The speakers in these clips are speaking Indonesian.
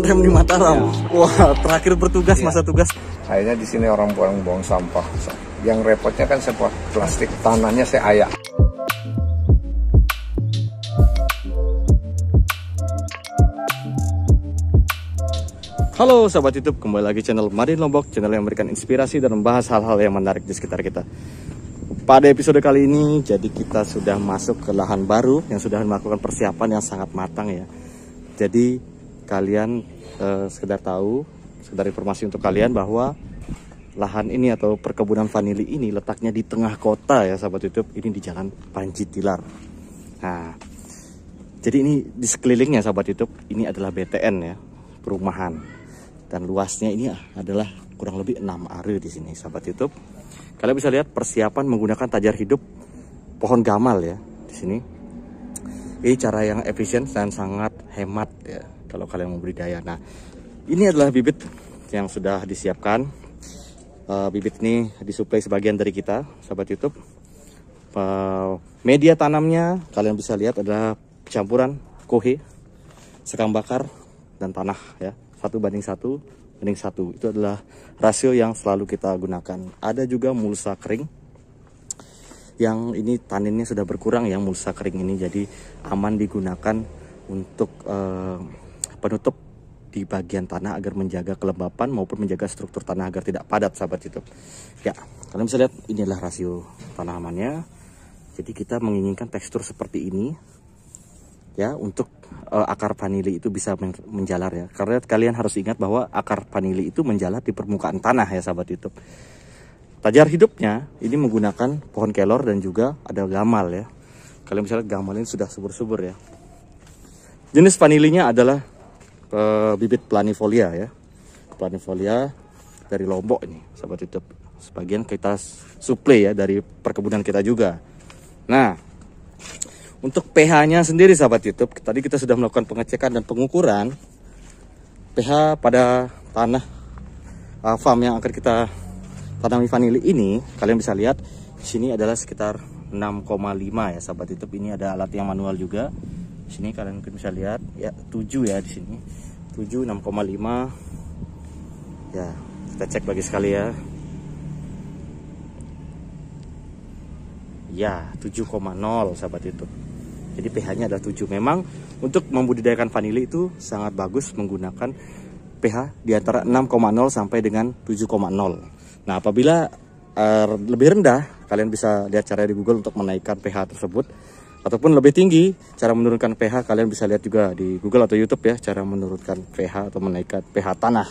rem di Mataram. Ya. Wah, terakhir bertugas masa tugas. Akhirnya di sini orang buang sampah. Yang repotnya kan sampah plastik, tanahnya saya ayak. Halo sahabat YouTube, kembali lagi channel Madin Lombok, channel yang memberikan inspirasi dan membahas hal-hal yang menarik di sekitar kita. Pada episode kali ini, jadi kita sudah masuk ke lahan baru yang sudah melakukan persiapan yang sangat matang ya. Jadi kalian sekedar tahu, sekedar informasi untuk kalian bahwa lahan ini atau perkebunan vanili ini letaknya di tengah kota ya sahabat YouTube. Ini di Jalan Panji Tilar. Nah, jadi ini di sekelilingnya sahabat YouTube, ini adalah BTN ya, perumahan. Dan luasnya ini adalah kurang lebih 6 are di sini sahabat YouTube. Kalian bisa lihat persiapan menggunakan tajar hidup pohon gamal ya di sini. Ini cara yang efisien dan sangat hemat ya kalau kalian mau budidaya. Nah, ini adalah bibit yang sudah disiapkan. Bibit ini disuplai sebagian dari kita sahabat YouTube. Media tanamnya kalian bisa lihat adalah campuran kohe, sekam bakar dan tanah ya. 1:1 itu adalah rasio yang selalu kita gunakan. Ada juga mulsa kering yang ini taninnya sudah berkurang ya, mulsa kering ini jadi aman digunakan untuk penutup di bagian tanah agar menjaga kelembapan maupun menjaga struktur tanah agar tidak padat sahabat YouTube. Ya, kalian bisa lihat inilah rasio tanamannya. Jadi kita menginginkan tekstur seperti ini ya untuk akar vanili itu bisa menjalar ya. Karena kalian harus ingat bahwa akar vanili itu menjalar di permukaan tanah ya sahabat YouTube. Tajar hidupnya ini menggunakan pohon kelor dan juga ada gamal ya. Kalian bisa lihat gamal ini sudah subur-subur ya. Jenis vanilinya adalah bibit planifolia ya. Planifolia dari Lombok ini sahabat YouTube. Sebagian kita suplai ya dari perkebunan kita juga. Nah, untuk pH-nya sendiri sahabat YouTube, tadi kita sudah melakukan pengecekan dan pengukuran pH pada tanah farm yang akan kita tanami vanili ini. Kalian bisa lihat di sini adalah sekitar 6,5 ya sahabat YouTube. Ini ada alat yang manual juga. Di sini kalian bisa lihat ya 7 ya di sini. 7 6,5. Ya, kita cek lagi sekali ya. Ya, 7,0 sahabat YouTube. Jadi pH-nya adalah 7. Memang untuk membudidayakan vanili itu sangat bagus menggunakan pH di antara 6,0 sampai dengan 7,0. Nah, apabila lebih rendah, kalian bisa lihat cara di Google untuk menaikkan pH tersebut. Ataupun lebih tinggi, cara menurunkan pH kalian bisa lihat juga di Google atau YouTube ya, cara menurunkan pH atau menaikkan pH tanah.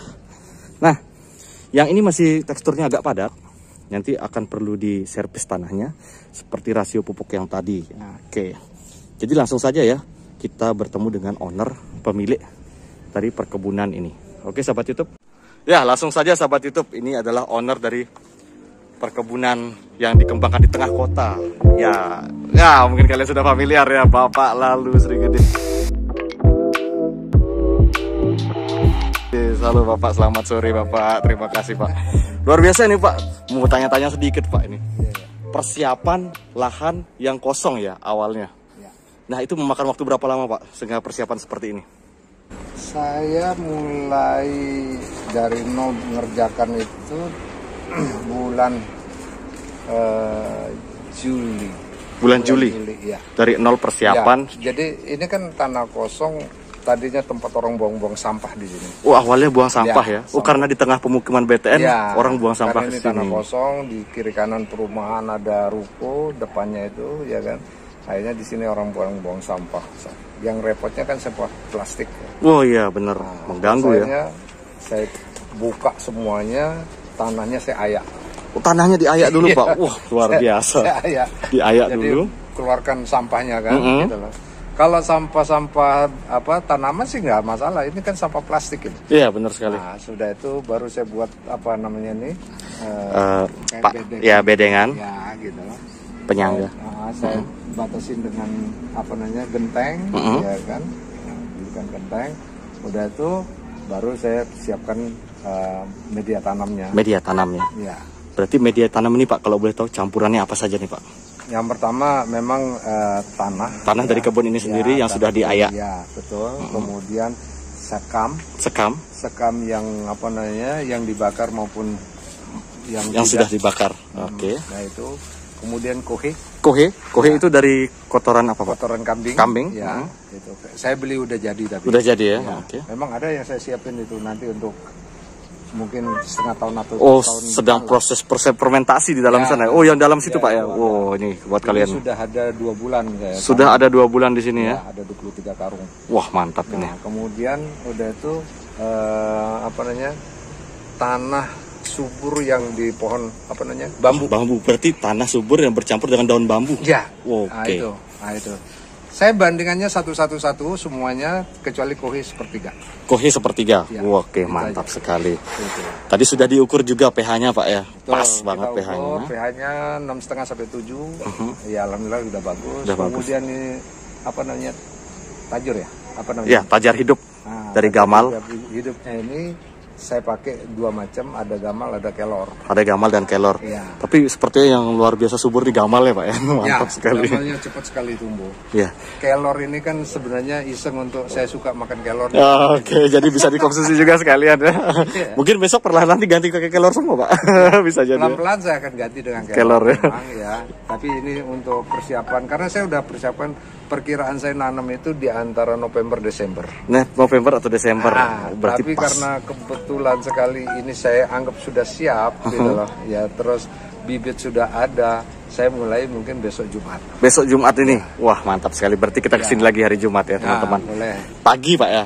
Nah, yang ini masih teksturnya agak padat. Nanti akan perlu diservis tanahnya seperti rasio pupuk yang tadi. Oke. Jadi langsung saja ya kita bertemu dengan owner pemilik dari perkebunan ini. Oke sahabat YouTube. Ya langsung saja sahabat YouTube, ini adalah owner dari perkebunan yang dikembangkan di tengah kota. Ya mungkin kalian sudah familiar ya, Bapak Lalu Sri Gede. Halo Bapak, selamat sore Bapak. Terima kasih Pak. Luar biasa ini Pak. Mau tanya-tanya sedikit Pak ini. Persiapan lahan yang kosong ya awalnya. Nah itu memakan waktu berapa lama Pak sehingga persiapan seperti ini? Saya mulai dari nol mengerjakan itu bulan Juli. Bulan Juli ya. Dari nol persiapan. Ya, jadi ini kan tanah kosong, tadinya tempat orang buang-buang sampah di sini. Oh awalnya buang sampah ya? Oh karena di tengah pemukiman BTN orang buang sampah di sini. Tanah kosong, di kiri kanan perumahan ada ruko, depannya itu ya kan. Akhirnya di sini orang buang sampah. Yang repotnya kan sampah plastik. Oh iya bener, mengganggu ya. Saya buka semuanya, tanahnya saya ayak. Oh, tanahnya diayak dulu Pak. Wah luar biasa. Saya ayak. Diayak jadi, dulu. Keluarkan sampahnya kan. Gitu loh. Kalau sampah-sampah tanaman sih nggak masalah. Ini kan sampah plastik ini. Iya benar sekali. Nah sudah itu baru saya buat apa namanya nih? Pak, ya bedengan. Ya gitu loh. Penyangga. Saya batasin dengan apa namanya genteng, ya kan, belikan genteng. Udah itu baru saya siapkan media tanamnya. Media tanamnya. Ya. Berarti media tanam ini Pak, kalau boleh tahu campurannya apa saja nih Pak? Yang pertama memang tanah. Tanah dari kebun ini sendiri yang sudah diayak. Ya betul. Kemudian sekam yang apa namanya, yang dibakar maupun yang sudah dibakar. Oke. Nah itu, kemudian kohe itu dari kotoran apa Pak? Kotoran kambing. Ya, itu. Saya beli udah jadi tapi. Udah jadi ya. Oke. Memang ada yang saya siapin itu nanti untuk mungkin setengah tahun atau tahun. Sedang proses fermentasi di dalam sana. Oh, yang dalam situ Pak ya. Oh, ini buat kalian. Sudah ada 2 bulan kayak. Sudah ada 2 bulan di sini ya. Ada 23 karung. Wah, mantap ini. Kemudian udah itu apa namanya? Tanah subur yang di pohon apa namanya? Bambu. Bambu berarti tanah subur yang bercampur dengan daun bambu. Ya. Oke. Nah, itu. Saya bandingannya satu semuanya kecuali kohe sepertiga. Kohe sepertiga. Ya, oke, mantap sekali. Tadi sudah diukur juga pH-nya Pak ya. Pas banget pH-nya. pH-nya 6,5 sampai 7. Ya alhamdulillah udah bagus. Kemudian ini apa namanya? Tajur ya? Apa namanya? Ya, tajar hidup dari gamal. Hidupnya ini saya pakai 2 macam, ada gamal, ada kelor. Ada gamal dan kelor. Ya. Tapi sepertinya yang luar biasa subur di gamal ya Pak ya. Mantap sekali. Gamalnya cepat sekali tumbuh. Ya. Kelor ini kan sebenarnya iseng untuk saya suka makan kelor. Oke, jadi bisa dikonsumsi juga sekalian ya. Mungkin besok perlahan nanti ganti ke kelor semua Pak. Bisa jadi. Pelan-pelan saya akan ganti dengan kelor ya. Ya. Tapi ini untuk persiapan, karena saya udah persiapan, perkiraan saya nanam itu di antara November Desember. Nah, November atau Desember. Berarti tapi pas. Karena kebetulan sekali ini saya anggap sudah siap gitu loh. Ya, terus bibit sudah ada, saya mulai mungkin besok Jumat. Besok Jumat ini. Wah, mantap sekali. Berarti kita kesini lagi hari Jumat ya, teman-teman. Boleh. Pagi Pak ya.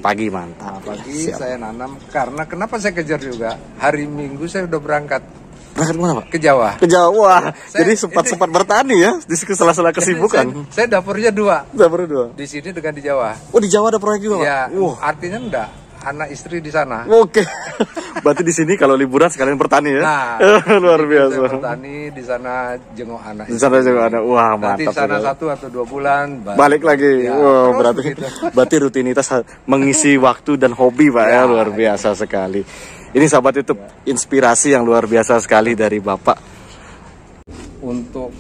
Pagi mantap. Pagi saya nanam, karena kenapa saya kejar juga? Hari Minggu saya udah berangkat. Berangkat kemana Pak? Ke Jawa. Ke Jawa. Jadi sempat bertani ya di sela-sela kesibukan. Saya dapurnya 2. Dapurnya 2. Di sini dengan di Jawa. Oh, di Jawa ada proyek juga Pak? Ya, artinya enggak. Anak istri di sana. Oke. Berarti di sini kalau liburan sekalian bertani ya. Nah, luar biasa. Bertani di sana, jenguk anak. Di sana jenguk anak. Wah, mantap. Nanti di sana 1 atau 2 bulan balik lagi. Ya, wow, berarti rutinitas mengisi waktu dan hobi Pak ya, luar biasa sekali. Ini sahabat YouTube, inspirasi yang luar biasa sekali dari Bapak. Untuk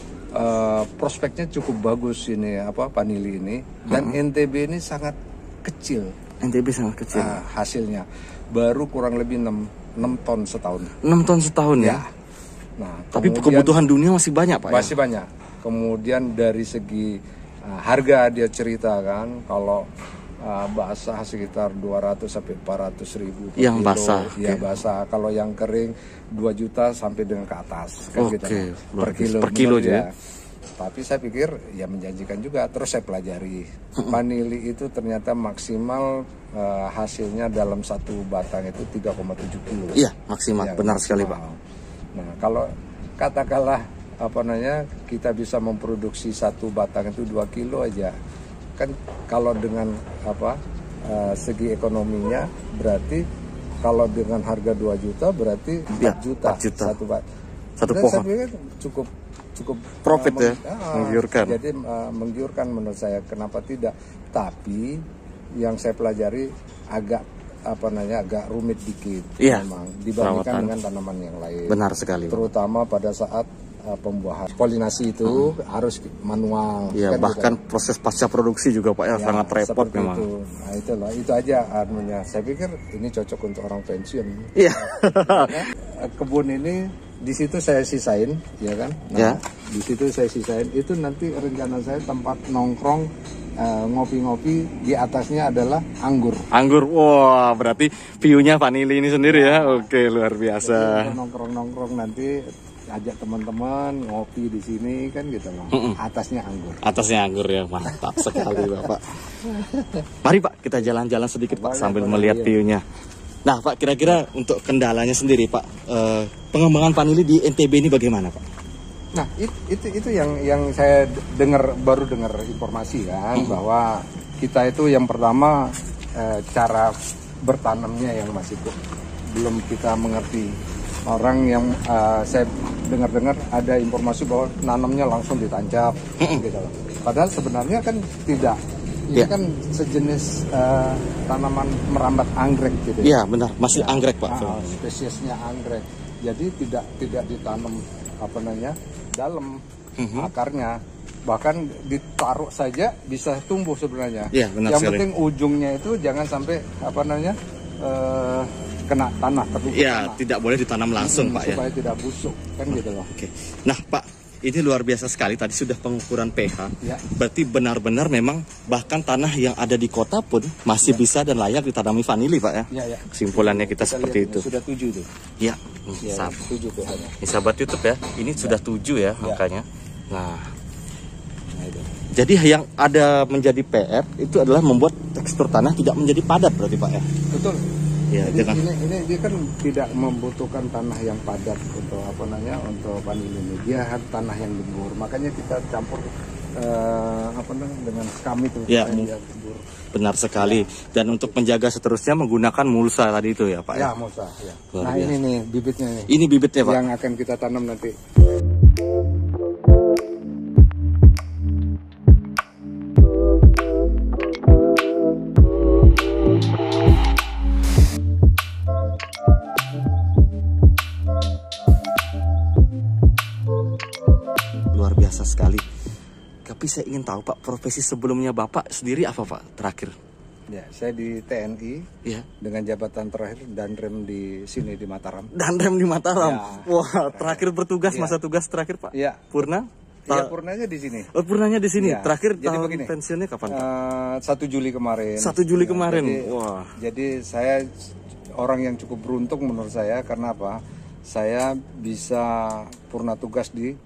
prospeknya cukup bagus ini vanili ini, dan NTB ini sangat kecil. NTB sangat kecil. Hasilnya baru kurang lebih 6 ton setahun. 6 ton setahun ya. Nah, tapi kebutuhan dunia masih banyak Pak. Masih banyak. Kemudian dari segi harga dia cerita kan, kalau basah sekitar 200 sampai 400 ribu per yang kilo. Basah. Ya basah. Kalau yang kering 2 juta sampai dengan ke atas kan gitu. Per kilo ya. Tapi saya pikir ya menjanjikan juga. Terus saya pelajari vanili itu ternyata maksimal hasilnya dalam 1 batang itu 3,7 kilo. Iya maksimal, ya, benar sekali Pak. Nah kalau katakanlah kita bisa memproduksi 1 batang itu 2 kilo aja, kan kalau dengan segi ekonominya berarti kalau dengan harga 2 juta berarti 4 juta 1 pohon. Saya pikir cukup profit ya, menggiurkan. Jadi menggiurkan menurut saya, kenapa tidak? Tapi yang saya pelajari agak agak rumit dikit memang dibandingkan dengan tanaman yang lain. Benar sekali. Terutama pada saat pembuahan polinasi itu harus manual. Iya, kan bahkan gitu. Proses pasca produksi juga Pak ya, sangat repot memang. Itu. Nah itu aja artinya. Saya pikir ini cocok untuk orang pensiun. Iya. Kebun ini di situ saya sisain, ya kan? Nah, di situ saya sisain. Itu nanti rencana saya tempat nongkrong ngopi-ngopi, di atasnya adalah anggur. Anggur, wah berarti view-nya vanili ini sendiri ya. Oke, luar biasa. Nongkrong nanti ajak teman-teman ngopi di sini kan gitu loh. Atasnya anggur. Atasnya anggur ya, mantap sekali Bapak. Mari Pak kita jalan-jalan sedikit Pak sambil melihat view-nya. Nah Pak, kira-kira untuk kendalanya sendiri Pak, pengembangan vanili di NTB ini bagaimana Pak? Nah itu yang saya baru dengar informasi kan, bahwa kita itu yang pertama cara bertanamnya yang masih belum kita mengerti. Orang yang saya dengar ada informasi bahwa nanamnya langsung ditancap gitu loh. Padahal sebenarnya kan tidak. Ini kan sejenis tanaman merambat anggrek gitu. Iya benar, masih anggrek Pak. Spesiesnya anggrek. Jadi tidak ditanam dalam akarnya. bahkan ditaruh saja bisa tumbuh sebenarnya. Iya, benar Yang sekali. penting ujungnya itu jangan sampai apa namanya kena tanah, tertutup Ya, tanah. tidak boleh ditanam langsung Pak ya. Supaya tidak busuk kan gitu loh. Oke. Nah Pak, ini luar biasa sekali. Tadi sudah pengukuran pH. Ya. Berarti benar-benar memang bahkan tanah yang ada di kota pun masih bisa dan layak ditanami vanili Pak ya. Ya, ya. Kesimpulannya kita seperti lihat itu. ini sudah 7 tuh. Ya, Ya, sahabat. 7 pH-nya. Ini sahabat YouTube ya. Ini sudah 7 ya angkanya. Nah, Nah, itu. jadi yang ada menjadi PR itu adalah membuat tekstur tanah tidak menjadi padat berarti Pak ya. Betul. Ya, Jadi dengan ini dia kan tidak membutuhkan tanah yang padat untuk apa namanya untuk vanili ini. Dia tanah yang gembur. Makanya kita campur apa namanya dengan skam itu Ya, supaya dia gembur. benar sekali. Dan untuk menjaga seterusnya menggunakan mulsa tadi itu ya Pak ya. Ya, Musa. Ya. Luar Nah, biasa. ini nih bibitnya nih. Ini bibitnya Pak. Yang akan kita tanam nanti. Luar biasa sekali. Tapi saya ingin tahu Pak, profesi sebelumnya Bapak sendiri apa Pak terakhir? Ya, saya di TNI Ya. dengan jabatan terakhir dan rem di sini di Mataram. Dan rem di Mataram. Ya. Wah, terakhir bertugas Ya. masa tugas terakhir Pak. Iya. Purna? Iya, purnanya di sini. Oh, purnanya di sini. Ya. Terakhir Jadi tahun begini. pensiunnya kapan Pak? 1 Juli kemarin. 1 Juli Ya, kemarin. Jadi, Wah. jadi saya orang yang cukup beruntung menurut saya karena apa? Saya bisa purna tugas di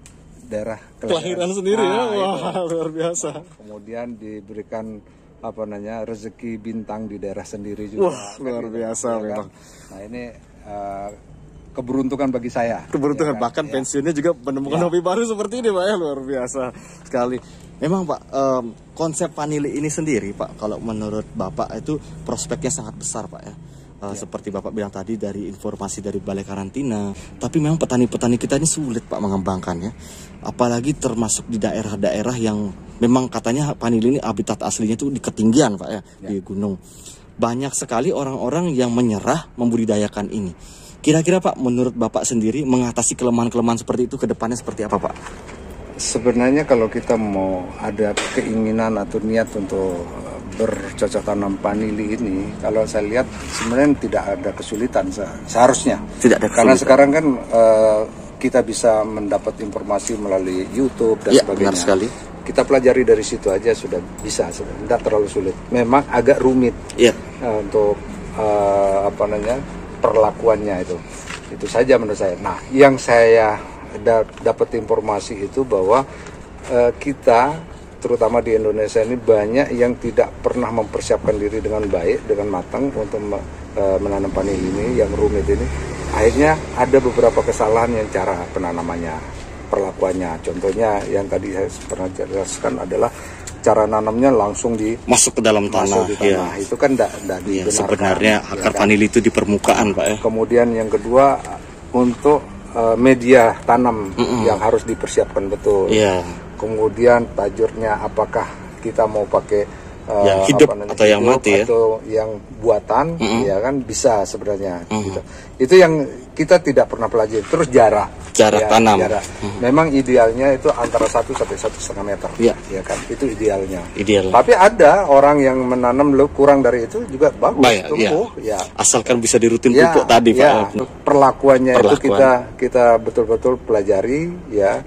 daerah Kelahiran sendiri ya. Nah, itu. Wah, luar biasa. Kemudian diberikan apa namanya rezeki bintang di daerah sendiri juga. Wah, luar biasa Ya kan? memang. Nah, ini keberuntungan bagi saya. Keberuntungan Ya kan? bahkan Ya. pensiunnya juga menemukan hobi baru seperti ini Pak ya, luar biasa sekali. Memang Pak, konsep vanili ini sendiri Pak, kalau menurut Bapak itu prospeknya sangat besar Pak ya. Seperti Bapak bilang tadi dari informasi dari Balai Karantina, tapi memang petani-petani kita ini sulit Pak mengembangkannya. Apalagi termasuk di daerah-daerah yang memang katanya vanili ini habitat aslinya itu di ketinggian Pak ya, di gunung. Banyak sekali orang-orang yang menyerah membudidayakan ini. Kira-kira Pak, menurut Bapak sendiri mengatasi kelemahan-kelemahan seperti itu ke depannya seperti apa Pak? Sebenarnya kalau kita mau ada keinginan atau niat untuk bercocok tanam vanili ini, kalau saya lihat sebenarnya tidak ada kesulitan seharusnya. Tidak ada Karena kesulitan. sekarang kan kita bisa mendapat informasi melalui YouTube dan Ya, sebagainya. benar sekali. Kita pelajari dari situ aja sudah bisa, tidak terlalu sulit. Memang agak rumit Iya. untuk apa namanya perlakuannya itu saja menurut saya. Nah, yang saya dapat informasi itu bahwa kita terutama di Indonesia ini banyak yang tidak pernah mempersiapkan diri dengan baik, dengan matang untuk menanam vanili ini yang rumit ini. Akhirnya ada beberapa kesalahan yang cara penanamannya, perlakuannya. Contohnya yang tadi saya pernah jelaskan adalah cara nanamnya langsung Masuk ke dalam tanah. masuk di tanah. Ya. Itu kan tidak Ya, dibenarkan. sebenarnya ya akar kan? vanili itu di permukaan Pak ya. Kemudian yang kedua untuk media tanam yang harus dipersiapkan betul. Iya. Kemudian tajurnya apakah kita mau pakai Yang hidup atau yang mati ya? atau yang buatan, ya kan bisa sebenarnya. Gitu. Itu yang kita tidak pernah pelajari. Terus jarak Tanam. jarak. Memang idealnya itu antara 1 sampai 1,5 meter. Iya. Ya kan, itu idealnya. Ideal. Tapi ada orang yang menanam kurang dari itu juga bagus, Baik, tumbuh. iya. Ya. Asalkan bisa dirutin Ya, pupuk tadi ya. Pak. Perlakuannya itu Perlakuan. kita betul-betul pelajari ya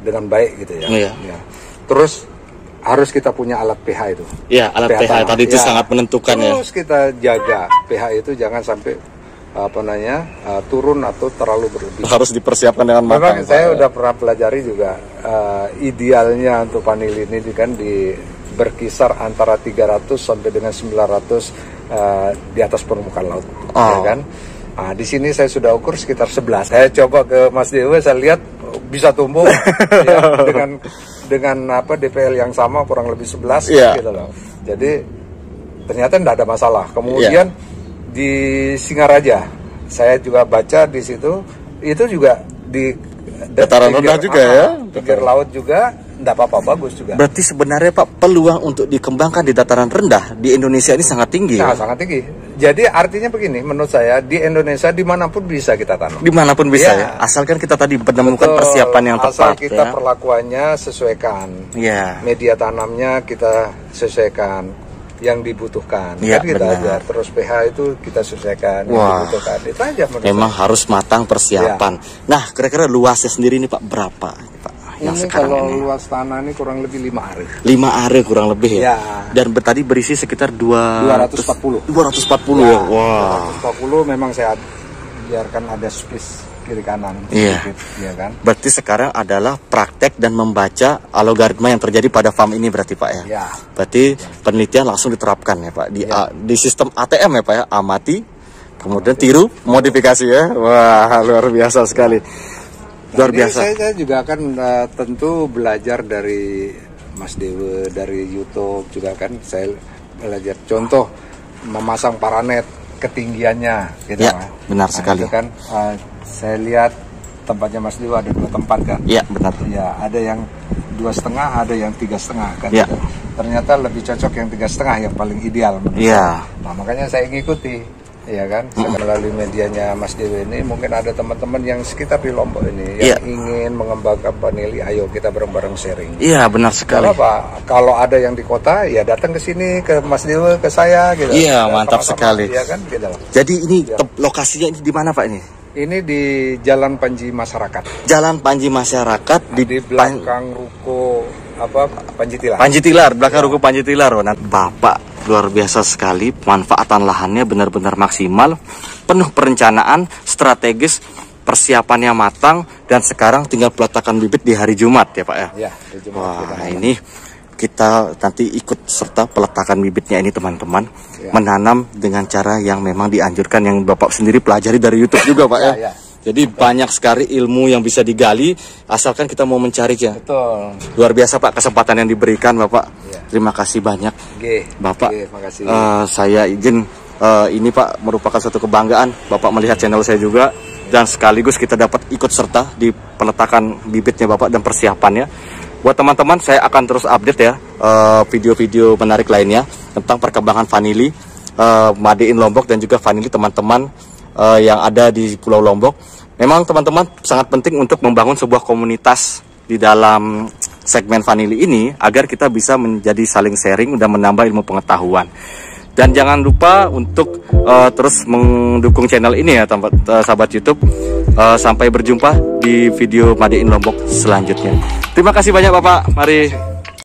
dengan baik gitu ya. Iya. Ya. Terus harus kita punya alat pH itu. Ya, alat pH tanah. tadi itu Ya. sangat menentukan ya. Terus kita jaga pH itu jangan sampai turun atau terlalu berlebih. Harus dipersiapkan dengan matang. Memang saya Pak. udah pernah pelajari juga idealnya untuk vanili ini kan berkisar antara 300 sampai dengan 900 di atas permukaan laut, ya kan? Nah, di sini saya sudah ukur sekitar 11. Saya coba ke Mas Dewa, saya lihat bisa tumbuh ya, dengan DPL yang sama kurang lebih 11 Iya. gitu loh. Jadi ternyata tidak ada masalah. Kemudian di Singaraja saya juga baca di situ itu juga di Dataran rendah juga ya. pinggir laut juga Nggak apa-apa, bagus juga. Berarti sebenarnya Pak, peluang untuk dikembangkan di dataran rendah di Indonesia ini sangat tinggi. Sangat tinggi. Jadi artinya begini, menurut saya di Indonesia dimanapun bisa kita tanam. Dimanapun bisa ya. Asalkan kita tadi menemukan persiapan yang tepat. Asal kita perlakuannya sesuaikan. Ya. Media tanamnya kita sesuaikan yang dibutuhkan. Ya, kan kita benar. aja. Terus pH itu kita sesuaikan yang Wah. dibutuhkan. Itu aja menurut Memang saya. harus matang persiapan. Nah, kira-kira luasnya sendiri nih Pak berapa Pak? Yang Ini sekarang kalau ini luas tanah ini kurang lebih 5 are. 5 are kurang lebih ya. Ya. Dan tadi berisi sekitar 240. 240 ya. Wah. 240 memang saya biarkan ada space kiri kanan Iya. sedikit, ya kan. Berarti sekarang adalah praktek dan membaca algoritma yang terjadi pada farm ini berarti Pak ya. Ya. Berarti penelitian langsung diterapkan ya Pak di sistem ATM ya Pak ya. Amati, kemudian tiru, modifikasi ya. Wah, luar biasa sekali. Luar Ini biasa. saya juga akan tentu belajar dari Mas Dewa, dari YouTube juga kan saya belajar. Contoh memasang paranet ketinggiannya, gitu Ya, kan. benar sekali. Itu kan saya lihat tempatnya Mas Dewa ada 2 tempat kan. Iya, benar. Ya, ada yang 2,5, ada yang 3,5 kan. Ya. Ternyata lebih cocok yang 3,5 yang paling ideal menurut Iya. saya. Nah, makanya saya ngikuti. Ya kan, melalui medianya Mas Dewi ini mungkin ada teman-teman yang sekitar di Lombok ini yang ingin mengembangkan vanili, ayo kita bareng-bareng sharing. Iya, benar sekali. Kalau ada yang di kota ya datang ke sini ke Mas Dewi, ke saya gitu. Iya, Kita mantap sama-sama, sekali. Ya kan, gitu. Jadi ini lokasinya ini di mana Pak ini? Ini di Jalan Panji Masyarakat. Jalan Panji Masyarakat Di belakang ruko Panji Tilar. Panji Tilar, belakang ruko Panji Tilar. Nah, Bapak luar biasa sekali, pemanfaatan lahannya benar-benar maksimal, penuh perencanaan, strategis, persiapannya matang, dan sekarang tinggal peletakan bibit di hari Jumat ya Pak ya. Ya, di Jumat Wah, ini kita nanti ikut serta peletakan bibitnya ini teman-teman, menanam dengan cara yang memang dianjurkan, yang Bapak sendiri pelajari dari YouTube juga Pak ya. Jadi banyak sekali ilmu yang bisa digali asalkan kita mau mencarinya. Betul. Luar biasa Pak kesempatan yang diberikan Bapak. Terima kasih banyak Bapak. Makasih. Saya izin ini Pak merupakan suatu kebanggaan Bapak melihat channel saya juga, dan sekaligus kita dapat ikut serta di peletakan bibitnya Bapak dan persiapannya. Buat teman-teman, saya akan terus update ya video-video menarik lainnya tentang perkembangan vanili Made in Lombok dan juga vanili teman-teman yang ada di Pulau Lombok. Memang teman-teman sangat penting untuk membangun sebuah komunitas di dalam segmen vanili ini agar kita bisa menjadi saling sharing dan menambah ilmu pengetahuan. Dan jangan lupa untuk terus mendukung channel ini ya sahabat YouTube. Sampai berjumpa di video Made in Lombok selanjutnya. Terima kasih banyak Bapak. Mari.